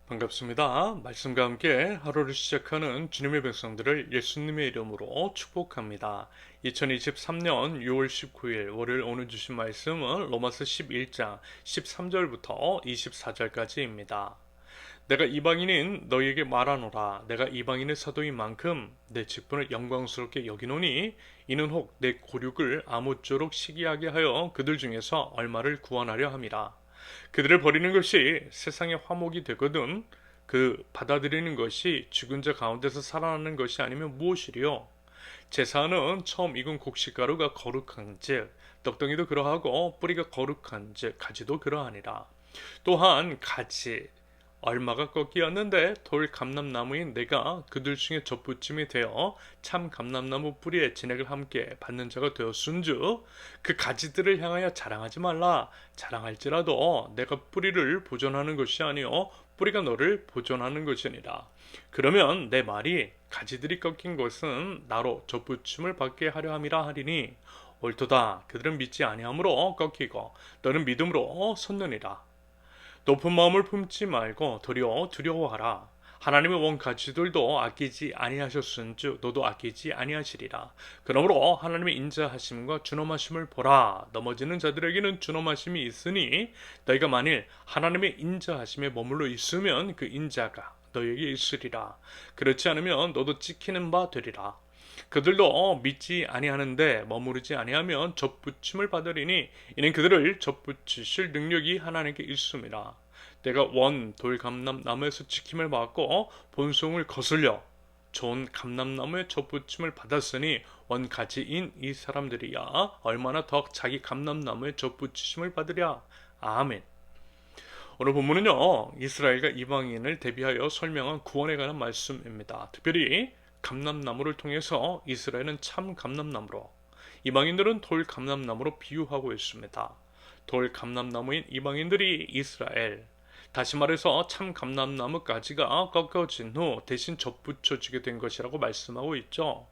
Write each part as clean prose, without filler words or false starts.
반갑습니다. 말씀과 함께 하루를 시작하는 주님의 백성들을 예수님의 이름으로 축복합니다. 2023년 6월 19일 월요일 오늘 주신 말씀은 로마서 11장 13절부터 24절까지입니다. 내가 이방인인 너희에게 말하노라. 내가 이방인의 사도인 만큼 내 직분을 영광스럽게 여기노니 이는 혹 내 고륙을 아무쪼록 시기하게 하여 그들 중에서 얼마를 구원하려 함이라. 그들을 버리는 것이 세상의 화목이 되거든 그 받아들이는 것이 죽은 자 가운데서 살아나는 것이 아니면 무엇이리요? 제사는 처음 익은 곡식가루가 거룩한즉 떡덩이도 그러하고 뿌리가 거룩한즉 가지도 그러하니라. 또한 가지 얼마가 꺾이었는데 돌 감람나무인 내가 그들 중에 젖붙임이 되어 참 감람나무 뿌리에 진액을 함께 받는 자가 되었은즉 그 가지들을 향하여 자랑하지 말라. 자랑할지라도 내가 뿌리를 보존하는 것이 아니요 뿌리가 너를 보존하는 것이니라. 그러면 내 말이 가지들이 꺾인 것은 나로 젖붙임을 받게 하려 함이라 하리니 옳도다. 그들은 믿지 아니함으로 꺾이고 너는 믿음으로 섰느니라. 높은 마음을 품지 말고 도리어 두려워하라. 하나님의 원 가지들도 아끼지 아니하셨은즉 너도 아끼지 아니하시리라. 그러므로 하나님의 인자하심과 준엄하심을 보라. 넘어지는 자들에게는 준엄하심이 있으니 너희가 만일 하나님의 인자하심에 머물러 있으면 그 인자가 너희에게 있으리라. 그렇지 않으면 너도 찍히는 바 되리라. 그들도 믿지 아니하는데 머무르지 아니하면 젖붙임을 받으리니 이는 그들을 젖붙이실 능력이 하나님께 있음이라. 내가 원 돌 감람나무에서 지킴을 받고 본송을 거슬려 좋은 감람나무의 젖붙임을 받았으니 원 가지인 이 사람들이야 얼마나 더 자기 감람나무의 젖붙이심을 받으랴. 아멘. 오늘 본문은요 이스라엘과 이방인을 대비하여 설명한 구원에 관한 말씀입니다. 특별히 감람나무를 통해서 이스라엘은 참 감람나무로 이방인들은 돌 감람나무로 비유하고 있습니다. 돌 감람나무인 이방인들이 이스라엘, 다시 말해서 참 감람나무 가지가 꺾어진 후 대신 덧붙여지게 된 것이라고 말씀하고 있죠.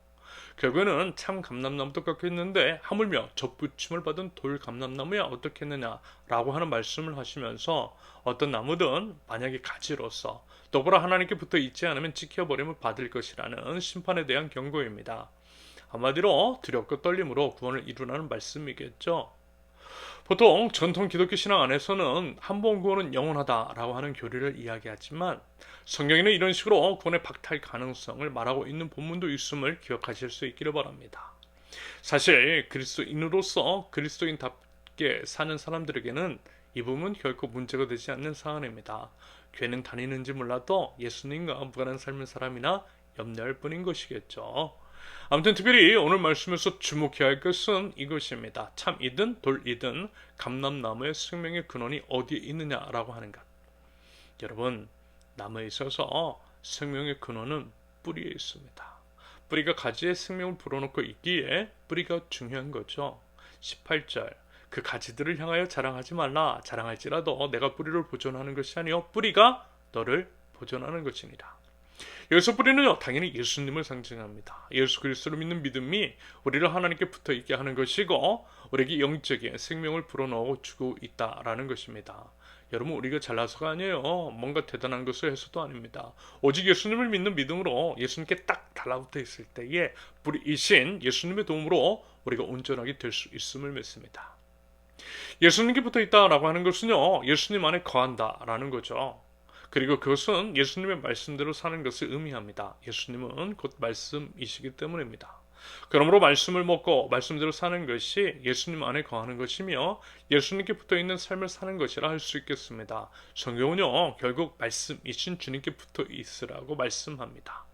결국에는 참 감람나무도 꺾였는데 하물며 덧붙임을 받은 돌 감람나무야 어떻겠느냐라고 하는 말씀을 하시면서 어떤 나무든 만약에 가지로서 더불어 하나님께 붙어 있지 않으면 지켜버림을 받을 것이라는 심판에 대한 경고입니다. 한마디로 두렵고 떨림으로 구원을 이루라는 말씀이겠죠. 보통 전통 기독교 신앙 안에서는 한 번 구원은 영원하다라고 하는 교리를 이야기하지만 성경에는 이런 식으로 구원의 박탈 가능성을 말하고 있는 본문도 있음을 기억하실 수 있기를 바랍니다. 사실 그리스도인으로서 그리스도인답게 사는 사람들에게는 이 부분은 결코 문제가 되지 않는 사안입니다. 교회는 다니는지 몰라도 예수님과 무관한 삶을 사람이나 염려할 뿐인 것이겠죠. 아무튼 특별히 오늘 말씀에서 주목해야 할 것은 이것입니다. 참이든 돌이든 감람나무의 생명의 근원이 어디에 있느냐라고 하는 것. 여러분, 나무에 있어서 생명의 근원은 뿌리에 있습니다. 뿌리가 가지에 생명을 불어넣고 있기에 뿌리가 중요한 거죠. 18절 그 가지들을 향하여 자랑하지 말라. 자랑할지라도 내가 뿌리를 보존하는 것이 아니요 뿌리가 너를 보존하는 것이니라. 여기서 뿌리는요 당연히 예수님을 상징합니다. 예수 그리스도를 믿는 믿음이 우리를 하나님께 붙어있게 하는 것이고 우리에게 영적인 생명을 불어넣어 주고 있다라는 것입니다. 여러분 우리가 잘나서가 아니에요. 뭔가 대단한 것을 해서도 아닙니다. 오직 예수님을 믿는 믿음으로 예수님께 딱 달라붙어 있을 때에 뿌리이신 예수님의 도움으로 우리가 온전하게 될 수 있음을 믿습니다. 예수님께 붙어 있다라고 하는 것은요 예수님 안에 거한다라는 거죠. 그리고 그것은 예수님의 말씀대로 사는 것을 의미합니다. 예수님은 곧 말씀이시기 때문입니다. 그러므로 말씀을 먹고 말씀대로 사는 것이 예수님 안에 거하는 것이며 예수님께 붙어있는 삶을 사는 것이라 할 수 있겠습니다. 성경은요 결국 말씀이신 주님께 붙어 있으라고 말씀합니다.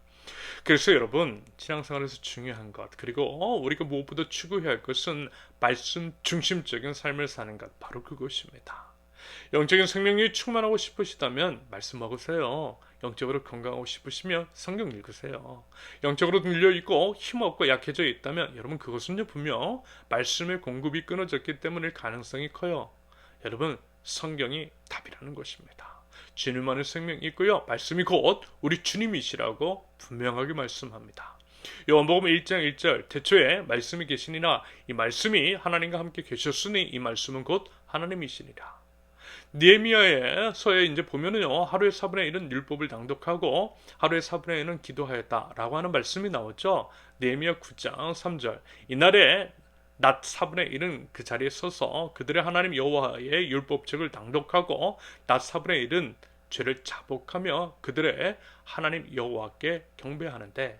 그래서 여러분 신앙생활에서 중요한 것 그리고 우리가 무엇보다 추구해야 할 것은 말씀 중심적인 삶을 사는 것 바로 그것입니다. 영적인 생명이 충만하고 싶으시다면 말씀 먹으세요. 영적으로 건강하고 싶으시면 성경 읽으세요. 영적으로 눌려있고 힘없고 약해져 있다면 여러분 그것은요 분명 말씀의 공급이 끊어졌기 때문일 가능성이 커요. 여러분 성경이 답이라는 것입니다. 주님 안에 생명이 있고요. 말씀이 곧 우리 주님이시라고 분명하게 말씀합니다. 요한복음 1장 1절 태초에 말씀이 계시니라 이 말씀이 하나님과 함께 계셨으니 이 말씀은 곧 하나님이시니라. 느헤미야서에 이제 보면은요 하루에 4분의 1은 율법을 낭독하고 하루에 4분의 1은 기도하였다라고 하는 말씀이 나오죠. 느헤미야 9장 3절 이날에 낮 4분의 1은 그 자리에 서서 그들의 하나님 여호와의 율법책을 낭독하고 낮 4분의 1은 죄를 자복하며 그들의 하나님 여호와께 경배하는데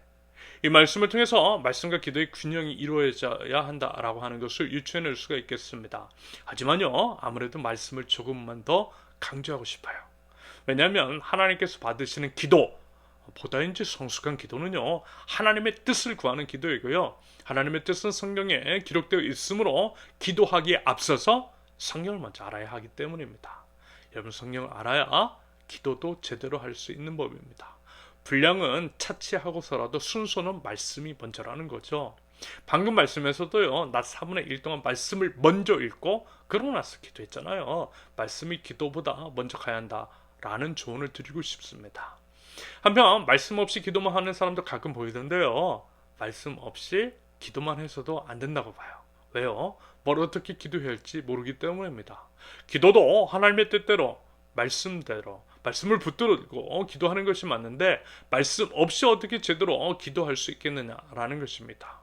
이 말씀을 통해서 말씀과 기도의 균형이 이루어져야 한다라고 하는 것을 유추해낼 수가 있겠습니다. 하지만요 아무래도 말씀을 조금만 더 강조하고 싶어요. 왜냐하면 하나님께서 받으시는 기도 보다인지 성숙한 기도는요 하나님의 뜻을 구하는 기도이고요 하나님의 뜻은 성경에 기록되어 있으므로 기도하기에 앞서서 성경을 먼저 알아야 하기 때문입니다. 여러분 성경을 알아야 기도도 제대로 할 수 있는 법입니다. 분량은 차치하고서라도 순서는 말씀이 먼저라는 거죠. 방금 말씀에서도요 낮 4분의 1 동안 말씀을 먼저 읽고 그러고 나서 기도했잖아요. 말씀이 기도보다 먼저 가야 한다라는 조언을 드리고 싶습니다. 한편 말씀 없이 기도만 하는 사람도 가끔 보이던데요 말씀 없이 기도만 해서도 안 된다고 봐요. 왜요? 뭘 어떻게 기도해야 할지 모르기 때문입니다. 기도도 하나님의 뜻대로 말씀대로 말씀을 붙들고 기도하는 것이 맞는데 말씀 없이 어떻게 제대로 기도할 수 있겠느냐라는 것입니다.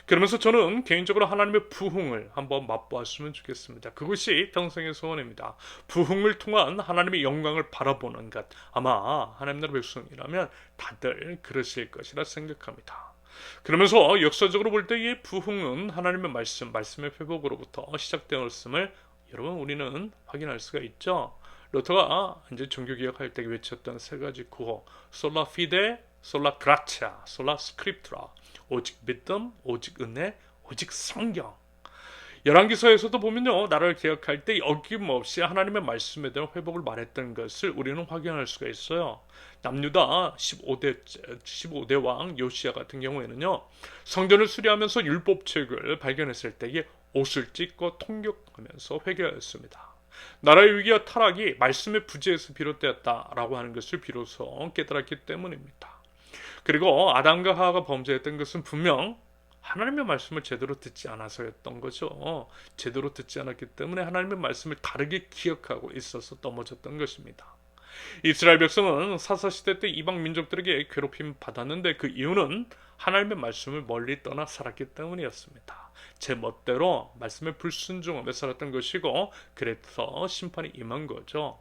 그러면서 저는 개인적으로 하나님의 부흥을 한번 맛보았으면 좋겠습니다. 그것이 평생의 소원입니다. 부흥을 통한 하나님의 영광을 바라보는 것 아마 하나님 나라 백성이라면 다들 그러실 것이라 생각합니다. 그러면서 역사적으로 볼 때 이 부흥은 하나님의 말씀의 회복으로부터 시작되었음을 여러분 우리는 확인할 수가 있죠. 루터가 이제 종교개혁할 때 외쳤던 세 가지 구호 솔라 피데, 솔라 그라치아, 솔라 스크립트라 오직 믿음, 오직 은혜, 오직 성경. 열왕기서에서도 보면요 나라를 개혁할 때 어김없이 하나님의 말씀에 대한 회복을 말했던 것을 우리는 확인할 수가 있어요. 남유다 15대 왕 요시야 같은 경우에는요 성전을 수리하면서 율법책을 발견했을 때에 옷을 찢고 통곡하면서 회개하였습니다. 나라의 위기와 타락이 말씀의 부재에서 비롯되었다라고 하는 것을 비로소 깨달았기 때문입니다. 그리고 아담과 하와가 범죄했던 것은 분명 하나님의 말씀을 제대로 듣지 않아서였던 거죠. 제대로 듣지 않았기 때문에 하나님의 말씀을 다르게 기억하고 있어서 넘어졌던 것입니다. 이스라엘 백성은 사사시대 때 이방 민족들에게 괴롭힘 받았는데 그 이유는 하나님의 말씀을 멀리 떠나 살았기 때문이었습니다. 제 멋대로 말씀에 불순종하며 살았던 것이고 그래서 심판이 임한 거죠.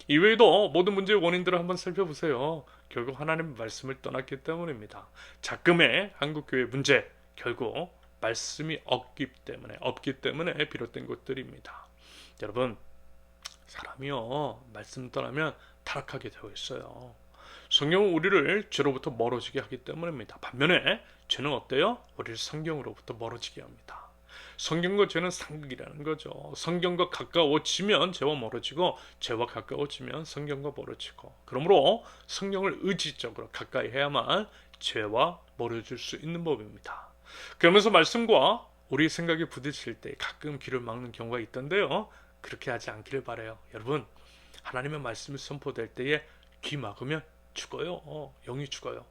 이외에도 모든 문제의 원인들을 한번 살펴보세요. 결국 하나님의 말씀을 떠났기 때문입니다. 작금의 한국교회 문제 결국 말씀이 없기 때문에 비롯된 것들입니다. 여러분 사람이요 말씀 떠나면 타락하게 되어 있어요. 성경은 우리를 죄로부터 멀어지게 하기 때문입니다. 반면에 죄는 어때요? 우리를 성경으로부터 멀어지게 합니다. 성경과 죄는 상극이라는 거죠. 성경과 가까워지면 죄와 멀어지고 죄와 가까워지면 성경과 멀어지고 그러므로 성경을 의지적으로 가까이 해야만 죄와 멀어질 수 있는 법입니다. 그러면서 말씀과 우리 생각이 부딪힐 때 가끔 귀를 막는 경우가 있던데요. 그렇게 하지 않기를 바라요. 여러분 하나님의 말씀이 선포될 때에 귀 막으면 죽어요. 영이 죽어요.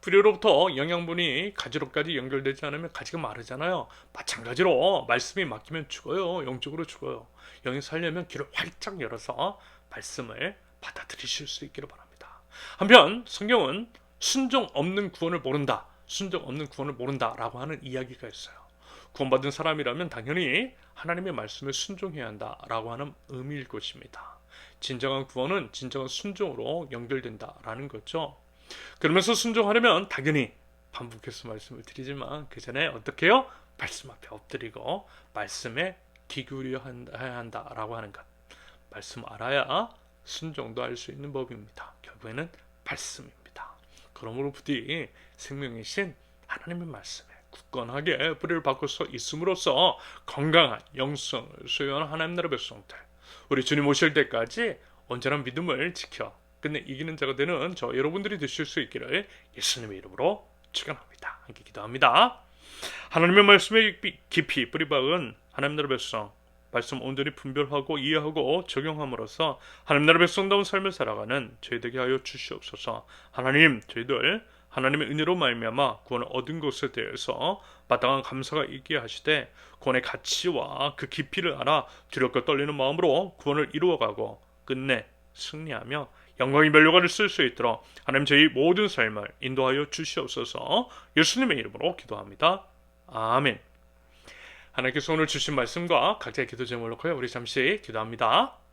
뿌리로부터 영양분이 가지로까지 연결되지 않으면 가지가 마르잖아요. 마찬가지로 말씀이 막히면 죽어요. 영적으로 죽어요. 영이 살려면 귀를 활짝 열어서 말씀을 받아들이실 수 있기를 바랍니다. 한편 성경은 순종 없는 구원을 모른다. 순종 없는 구원을 모른다라고 하는 이야기가 있어요. 구원받은 사람이라면 당연히 하나님의 말씀에 순종해야 한다라고 하는 의미일 것입니다. 진정한 구원은 진정한 순종으로 연결된다라는 거죠. 그러면서 순종하려면 당연히 반복해서 말씀을 드리지만 그 전에 어떻게 해요? 말씀 앞에 엎드리고 말씀에 귀 기울여야 한다라고 하는 것. 말씀 알아야 순종도 할 수 있는 법입니다. 결국에는 말씀입니다. 그러므로 부디 생명이신 하나님의 말씀에 굳건하게 뿌리를 박고 서 있음으로써 건강한 영성을 소유하는 하나님 나라 백성들 우리 주님 오실 때까지 온전한 믿음을 지켜 끝내 이기는 자가 되는 저 여러분들이 되실 수 있기를 예수님의 이름으로 축원합니다. 함께 기도합니다. 하나님의 말씀에 깊이 뿌리박은 하나님 나라 백성 말씀 온전히 분별하고 이해하고 적용함으로써 하나님 나라 백성다운 삶을 살아가는 저희 되게 하여 주시옵소서. 하나님 저희들 하나님의 은혜로 말미암아 구원을 얻은 것에 대해서 마땅한 감사가 있게 하시되 구원의 가치와 그 깊이를 알아 두렵고 떨리는 마음으로 구원을 이루어가고 끝내 승리하며 영광의 면류관을 쓸 수 있도록 하나님 저희 모든 삶을 인도하여 주시옵소서. 예수님의 이름으로 기도합니다. 아멘. 하나님께서 오늘 주신 말씀과 각자의 기도 제목을 놓고 우리 잠시 기도합니다.